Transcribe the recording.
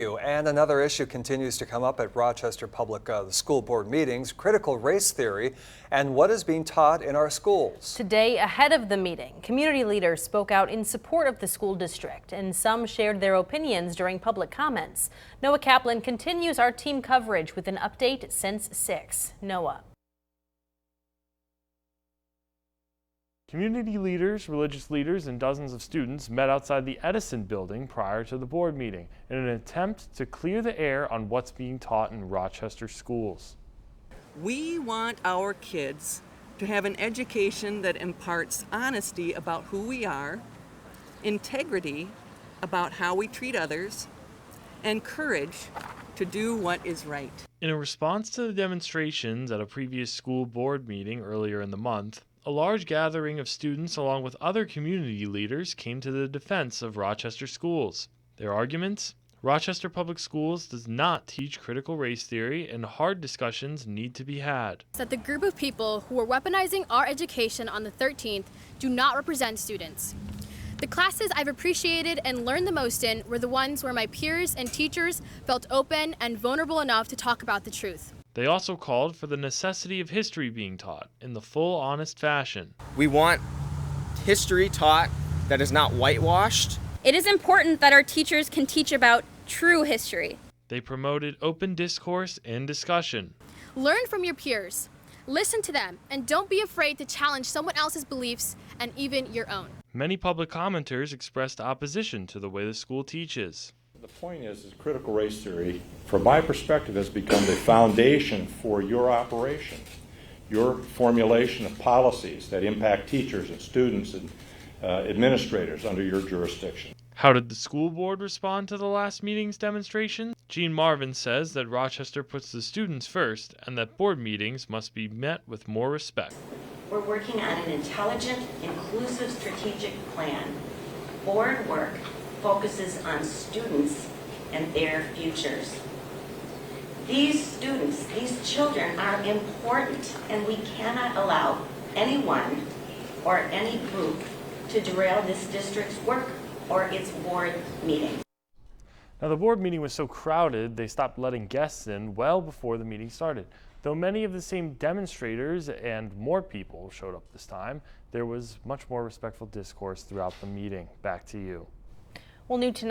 And another issue continues to come up at Rochester Public School Board meetings, critical race theory and what is being taught in our schools. Today, ahead of the meeting, community leaders spoke out in support of the school district, and some shared their opinions during public comments. Noah Kaplan continues our team coverage with an update since 6. Noah. Community leaders, religious leaders, and dozens of students met outside the Edison building prior to the board meeting in an attempt to clear the air on what's being taught in Rochester schools. We want our kids to have an education that imparts honesty about who we are, integrity about how we treat others, and courage to do what is right. In a response to the demonstrations at a previous school board meeting earlier in the month, a large gathering of students along with other community leaders came to the defense of Rochester schools. Their arguments? Rochester Public Schools does not teach critical race theory and hard discussions need to be had. That the group of people who are weaponizing our education on the 13th do not represent students. The classes I've appreciated and learned the most in were the ones where my peers and teachers felt open and vulnerable enough to talk about the truth. They also called for the necessity of history being taught in the full, honest fashion. We want history taught that is not whitewashed. It is important that our teachers can teach about true history. They promoted open discourse and discussion. Learn from your peers, listen to them, and don't be afraid to challenge someone else's beliefs and even your own. Many public commenters expressed opposition to the way the school teaches. The point is critical race theory, from my perspective, has become the foundation for your operation, your formulation of policies that impact teachers and students and administrators under your jurisdiction. How did the school board respond to the last meeting's demonstration? Gene Marvin says that Rochester puts the students first and that board meetings must be met with more respect. We're working on an intelligent, inclusive strategic plan. Board work focuses on students and their futures. These students, these children are important, and we cannot allow anyone or any group to derail this district's work or its board meeting. Now, the board meeting was so crowded, they stopped letting guests in well before the meeting started. Though many of the same demonstrators and more people showed up this time, there was much more respectful discourse throughout the meeting. Back to you. Well, new tonight.